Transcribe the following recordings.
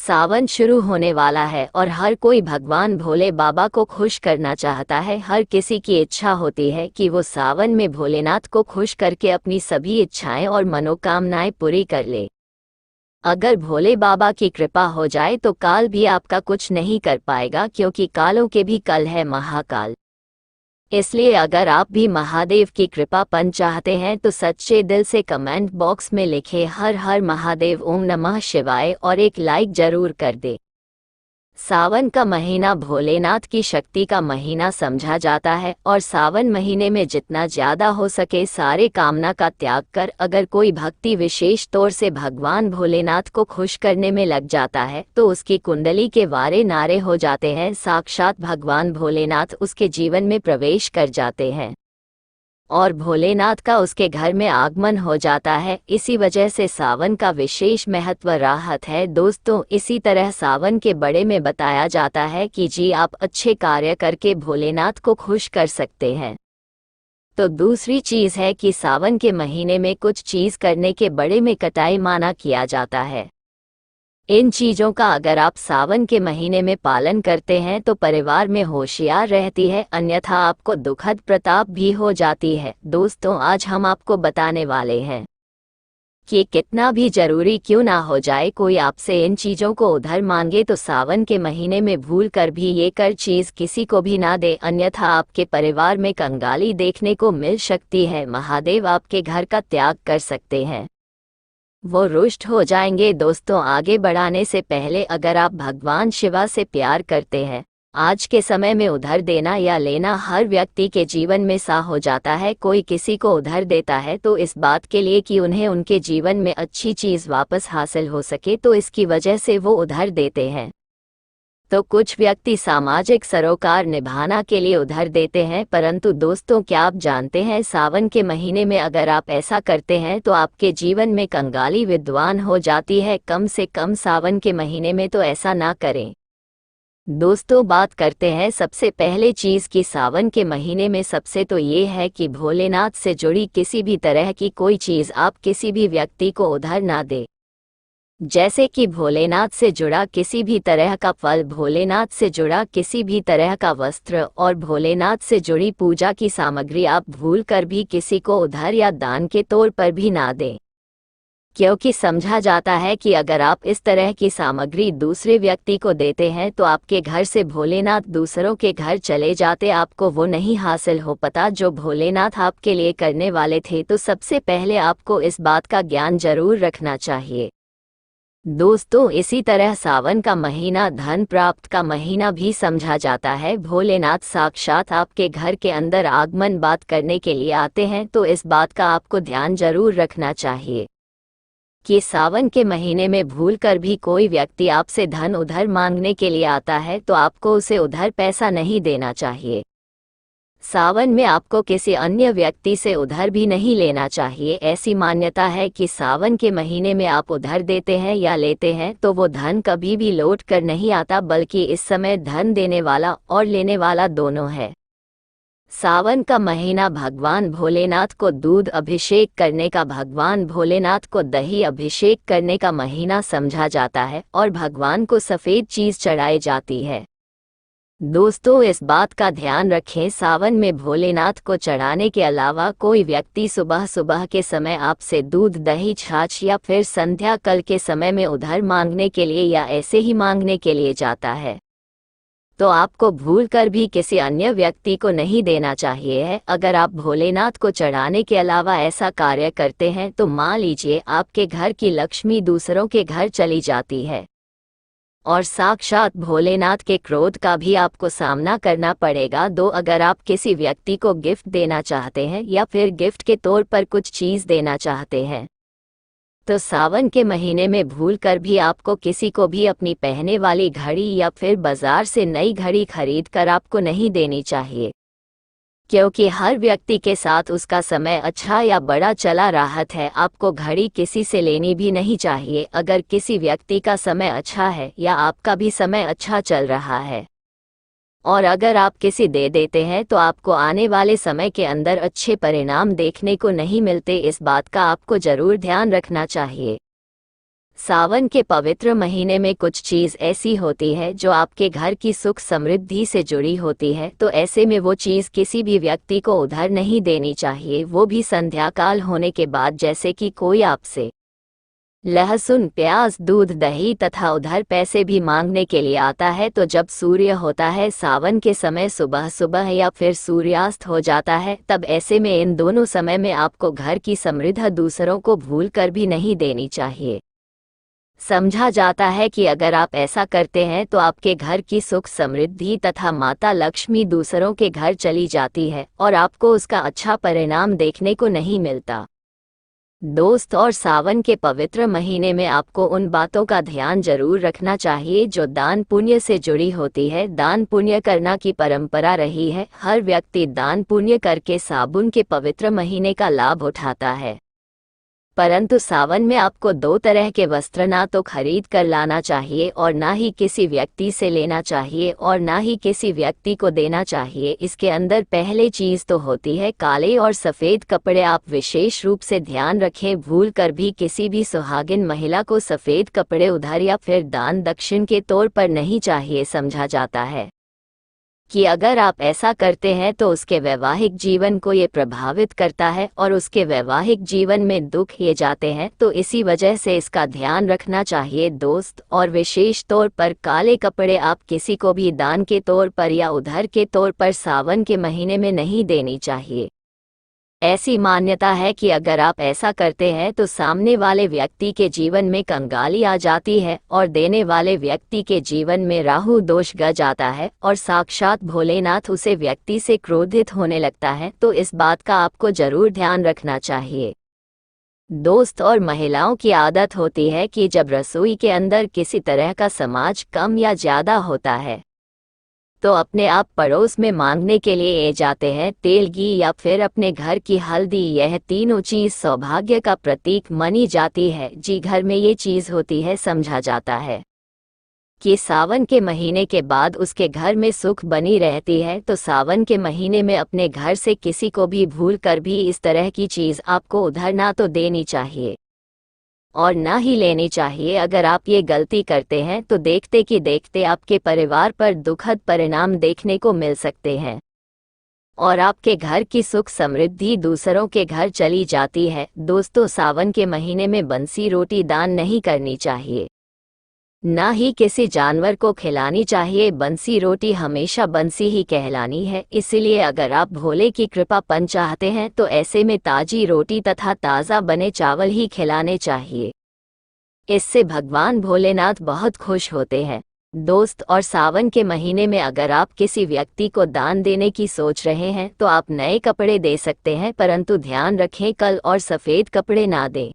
सावन शुरू होने वाला है और हर कोई भगवान भोले बाबा को खुश करना चाहता है। हर किसी की इच्छा होती है कि वो सावन में भोलेनाथ को खुश करके अपनी सभी इच्छाएं और मनोकामनाएं पूरी कर ले। अगर भोले बाबा की कृपा हो जाए तो काल भी आपका कुछ नहीं कर पाएगा, क्योंकि कालों के भी कल है महाकाल। इसलिए अगर आप भी महादेव की कृपा पाना चाहते हैं तो सच्चे दिल से कमेंट बॉक्स में लिखे हर हर महादेव, ओम नमः शिवाय और एक लाइक जरूर कर दे। सावन का महीना भोलेनाथ की शक्ति का महीना समझा जाता है और सावन महीने में जितना ज्यादा हो सके सारे कामना का त्याग कर अगर कोई भक्ति विशेष तौर से भगवान भोलेनाथ को खुश करने में लग जाता है तो उसकी कुंडली के वारे नारे हो जाते हैं। साक्षात भगवान भोलेनाथ उसके जीवन में प्रवेश कर जाते हैं और भोलेनाथ का उसके घर में आगमन हो जाता है। इसी वजह से सावन का विशेष महत्व राहत है। दोस्तों, इसी तरह सावन के बड़े में बताया जाता है कि जी आप अच्छे कार्य करके भोलेनाथ को खुश कर सकते हैं। तो दूसरी चीज है कि सावन के महीने में कुछ चीज करने के बड़े में कटाई माना किया जाता है। इन चीजों का अगर आप सावन के महीने में पालन करते हैं तो परिवार में होशियार रहती है, अन्यथा आपको दुखद प्रताप भी हो जाती है। दोस्तों, आज हम आपको बताने वाले हैं कि कितना भी जरूरी क्यों ना हो जाए कोई आपसे इन चीजों को उधार मांगे तो सावन के महीने में भूल कर भी ये कर चीज किसी को भी ना दे, अन्यथा आपके परिवार में कंगाली देखने को मिल सकती है। महादेव आपके घर का त्याग कर सकते हैं, वो रुष्ट हो जाएंगे। दोस्तों, आगे बढ़ाने से पहले अगर आप भगवान शिवा से प्यार करते हैं, आज के समय में उधार देना या लेना हर व्यक्ति के जीवन में सा हो जाता है। कोई किसी को उधार देता है तो इस बात के लिए कि उन्हें उनके जीवन में अच्छी चीज वापस हासिल हो सके, तो इसकी वजह से वो उधार देते हैं। तो कुछ व्यक्ति सामाजिक सरोकार निभाना के लिए उधार देते हैं, परंतु दोस्तों क्या आप जानते हैं सावन के महीने में अगर आप ऐसा करते हैं तो आपके जीवन में कंगाली विद्वान हो जाती है। कम से कम सावन के महीने में तो ऐसा ना करें। दोस्तों, बात करते हैं सबसे पहले चीज की सावन के महीने में सबसे तो ये है कि भोलेनाथ से जुड़ी किसी भी तरह की कोई चीज आप किसी भी व्यक्ति को उधार ना दे। जैसे कि भोलेनाथ से जुड़ा किसी भी तरह का फल, भोलेनाथ से जुड़ा किसी भी तरह का वस्त्र और भोलेनाथ से जुड़ी पूजा की सामग्री आप भूल कर भी किसी को उधार या दान के तौर पर भी ना दें, क्योंकि समझा जाता है कि अगर आप इस तरह की सामग्री दूसरे व्यक्ति को देते हैं तो आपके घर से भोलेनाथ दूसरों के घर चले जाते, आपको वो नहीं हासिल हो पाता जो भोलेनाथ आपके लिए करने वाले थे। तो सबसे पहले आपको इस बात का ज्ञान जरूर रखना चाहिए। दोस्तों, इसी तरह सावन का महीना धन प्राप्त का महीना भी समझा जाता है। भोलेनाथ साक्षात आपके घर के अंदर आगमन बात करने के लिए आते हैं, तो इस बात का आपको ध्यान जरूर रखना चाहिए कि सावन के महीने में भूल कर भी कोई व्यक्ति आपसे धन उधार मांगने के लिए आता है तो आपको उसे उधार पैसा नहीं देना चाहिए। सावन में आपको किसी अन्य व्यक्ति से उधार भी नहीं लेना चाहिए। ऐसी मान्यता है कि सावन के महीने में आप उधार देते हैं या लेते हैं तो वो धन कभी भी लौट कर नहीं आता, बल्कि इस समय धन देने वाला और लेने वाला दोनों है। सावन का महीना भगवान भोलेनाथ को दूध अभिषेक करने का, भगवान भोलेनाथ को दही अभिषेक करने का महीना समझा जाता है और भगवान को सफ़ेद चीज़ चढ़ाई जाती है। दोस्तों, इस बात का ध्यान रखें, सावन में भोलेनाथ को चढ़ाने के अलावा कोई व्यक्ति सुबह सुबह के समय आपसे दूध, दही, छाछ या फिर संध्या काल के समय में उधार मांगने के लिए या ऐसे ही मांगने के लिए जाता है तो आपको भूल कर भी किसी अन्य व्यक्ति को नहीं देना चाहिए। अगर आप भोलेनाथ को चढ़ाने के अलावा ऐसा कार्य करते हैं तो मान लीजिए आपके घर की लक्ष्मी दूसरों के घर चली जाती है और साक्षात भोलेनाथ के क्रोध का भी आपको सामना करना पड़ेगा। अगर आप किसी व्यक्ति को गिफ्ट देना चाहते हैं या फिर गिफ्ट के तौर पर कुछ चीज़ देना चाहते हैं तो सावन के महीने में भूल कर भी आपको किसी को भी अपनी पहने वाली घड़ी या फिर बाजार से नई घड़ी खरीद कर आपको नहीं देनी चाहिए, क्योंकि हर व्यक्ति के साथ उसका समय अच्छा या बड़ा चला रहा है। आपको घड़ी किसी से लेनी भी नहीं चाहिए। अगर किसी व्यक्ति का समय अच्छा है या आपका भी समय अच्छा चल रहा है और अगर आप किसी दे देते हैं तो आपको आने वाले समय के अंदर अच्छे परिणाम देखने को नहीं मिलते। इस बात का आपको जरूर ध्यान रखना चाहिए। सावन के पवित्र महीने में कुछ चीज़ ऐसी होती है जो आपके घर की सुख समृद्धि से जुड़ी होती है, तो ऐसे में वो चीज़ किसी भी व्यक्ति को उधार नहीं देनी चाहिए, वो भी संध्या काल होने के बाद। जैसे कि कोई आपसे लहसुन, प्याज, दूध, दही तथा उधर पैसे भी मांगने के लिए आता है, तो जब सूर्य होता है सावन के समय सुबह सुबह या फिर सूर्यास्त हो जाता है, तब ऐसे में इन दोनों समय में आपको घर की समृद्धि दूसरों को भूल कर भी नहीं देनी चाहिए। समझा जाता है कि अगर आप ऐसा करते हैं तो आपके घर की सुख समृद्धि तथा माता लक्ष्मी दूसरों के घर चली जाती है और आपको उसका अच्छा परिणाम देखने को नहीं मिलता। दोस्त, और सावन के पवित्र महीने में आपको उन बातों का ध्यान जरूर रखना चाहिए जो दान पुण्य से जुड़ी होती है। दान पुण्य करना की परंपरा रही है, हर व्यक्ति दान पुण्य करके सावन के पवित्र महीने का लाभ उठाता है। परंतु सावन में आपको दो तरह के वस्त्र ना तो खरीद कर लाना चाहिए और ना ही किसी व्यक्ति से लेना चाहिए और ना ही किसी व्यक्ति को देना चाहिए। इसके अंदर पहले चीज तो होती है काले और सफेद कपड़े। आप विशेष रूप से ध्यान रखें, भूल कर भी किसी भी सुहागिन महिला को सफेद कपड़े उधार या फिर दान दक्षिण के तौर पर नहीं चाहिए। समझा जाता है कि अगर आप ऐसा करते हैं तो उसके वैवाहिक जीवन को ये प्रभावित करता है और उसके वैवाहिक जीवन में दुख ये जाते हैं, तो इसी वजह से इसका ध्यान रखना चाहिए दोस्त। और विशेष तौर पर काले कपड़े आप किसी को भी दान के तौर पर या उधार के तौर पर सावन के महीने में नहीं देनी चाहिए। ऐसी मान्यता है कि अगर आप ऐसा करते हैं तो सामने वाले व्यक्ति के जीवन में कंगाली आ जाती है और देने वाले व्यक्ति के जीवन में राहु दोष ग जाता है और साक्षात भोलेनाथ उसे व्यक्ति से क्रोधित होने लगता है। तो इस बात का आपको जरूर ध्यान रखना चाहिए दोस्त। और महिलाओं की आदत होती है कि जब रसोई के अंदर किसी तरह का समाज कम या ज्यादा होता है तो अपने आप पड़ोस में मांगने के लिए जाते हैं। तेल, घी या फिर अपने घर की हल्दी, यह तीनों चीज सौभाग्य का प्रतीक मानी जाती है। जी, घर में ये चीज होती है। समझा जाता है कि सावन के महीने के बाद उसके घर में सुख बनी रहती है। तो सावन के महीने में अपने घर से किसी को भी भूल कर भी इस तरह की चीज आपको उधार ना तो देनी चाहिए और ना ही लेनी चाहिए। अगर आप ये गलती करते हैं तो देखते कि देखते आपके परिवार पर दुखद परिणाम देखने को मिल सकते हैं और आपके घर की सुख समृद्धि दूसरों के घर चली जाती है। दोस्तों, सावन के महीने में बंसी रोटी दान नहीं करनी चाहिए, ना ही किसी जानवर को खिलानी चाहिए। बंसी रोटी हमेशा बंसी ही कहलानी है। इसलिए अगर आप भोले की कृपा पन चाहते हैं तो ऐसे में ताजी रोटी तथा ताज़ा बने चावल ही खिलाने चाहिए। इससे भगवान भोलेनाथ बहुत खुश होते हैं दोस्त। और सावन के महीने में अगर आप किसी व्यक्ति को दान देने की सोच रहे हैं तो आप नए कपड़े दे सकते हैं, परंतु ध्यान रखें कल और सफ़ेद कपड़े ना दें।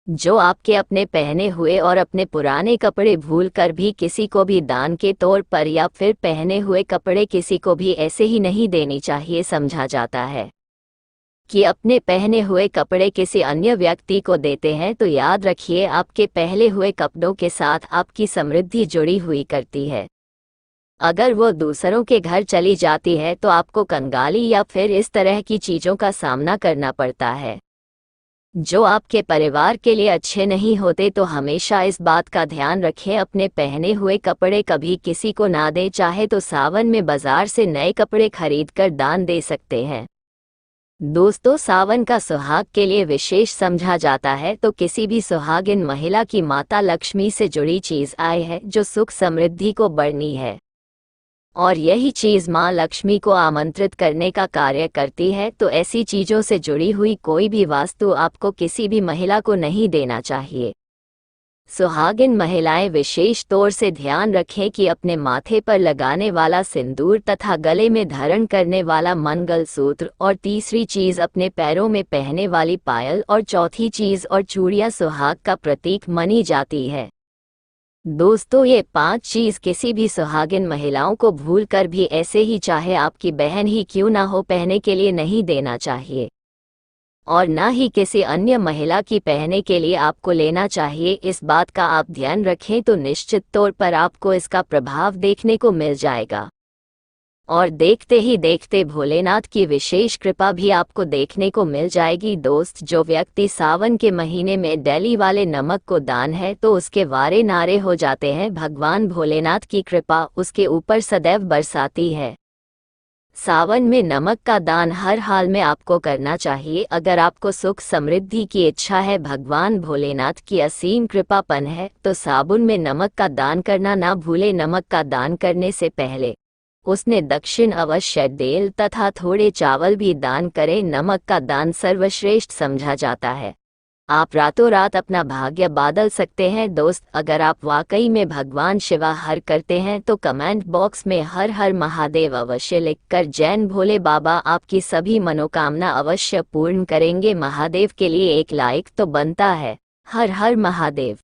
जो आपके अपने पहने हुए और अपने पुराने कपड़े भूल कर भी किसी को भी दान के तौर पर या फिर पहने हुए कपड़े किसी को भी ऐसे ही नहीं देनी चाहिए। समझा जाता है कि अपने पहने हुए कपड़े किसी अन्य व्यक्ति को देते हैं तो याद रखिए आपके पहले हुए कपड़ों के साथ आपकी समृद्धि जुड़ी हुई करती है। अगर वो दूसरों के घर चली जाती है तो आपको कंगाली या फिर इस तरह की चीज़ों का सामना करना पड़ता है जो आपके परिवार के लिए अच्छे नहीं होते। तो हमेशा इस बात का ध्यान रखें, अपने पहने हुए कपड़े कभी किसी को ना दें। चाहे तो सावन में बाजार से नए कपड़े खरीद कर दान दे सकते हैं। दोस्तों, सावन का सुहाग के लिए विशेष समझा जाता है तो किसी भी सुहागिन महिला की माता लक्ष्मी से जुड़ी चीज आय है जो सुख समृद्धि को बढ़नी है और यही चीज मां लक्ष्मी को आमंत्रित करने का कार्य करती है। तो ऐसी चीजों से जुड़ी हुई कोई भी वस्तु आपको किसी भी महिला को नहीं देना चाहिए। सुहागिन महिलाएं विशेष तौर से ध्यान रखें कि अपने माथे पर लगाने वाला सिंदूर तथा गले में धारण करने वाला मंगलसूत्र और तीसरी चीज अपने पैरों में पहनने वाली पायल और चौथी चीज और चूड़ियां सुहाग का प्रतीक मानी जाती है। दोस्तों, ये 5 चीज किसी भी सुहागिन महिलाओं को भूल कर भी ऐसे ही चाहे आपकी बहन ही क्यों ना हो पहनने के लिए नहीं देना चाहिए और ना ही किसी अन्य महिला की पहनने के लिए आपको लेना चाहिए। इस बात का आप ध्यान रखें तो निश्चित तौर पर आपको इसका प्रभाव देखने को मिल जाएगा और देखते ही देखते भोलेनाथ की विशेष कृपा भी आपको देखने को मिल जाएगी। दोस्त, जो व्यक्ति सावन के महीने में डेली वाले नमक को दान है तो उसके वारे नारे हो जाते हैं। भगवान भोलेनाथ की कृपा उसके ऊपर सदैव बरसाती है। सावन में नमक का दान हर हाल में आपको करना चाहिए। अगर आपको सुख समृद्धि की इच्छा है, भगवान भोलेनाथ की असीम कृपापन है, तो साबुन में नमक का दान करना ना भूले। नमक का दान करने से पहले उसने दक्षिण अवश्य देल तथा थोड़े चावल भी दान करें। नमक का दान सर्वश्रेष्ठ समझा जाता है। आप रातों रात अपना भाग्य बदल सकते हैं। दोस्त, अगर आप वाकई में भगवान शिवा हर करते हैं तो कमेंट बॉक्स में हर हर महादेव अवश्य लिखकर जैन भोले बाबा आपकी सभी मनोकामना अवश्य पूर्ण करेंगे। महादेव के लिए एक लाइक तो बनता है। हर हर महादेव।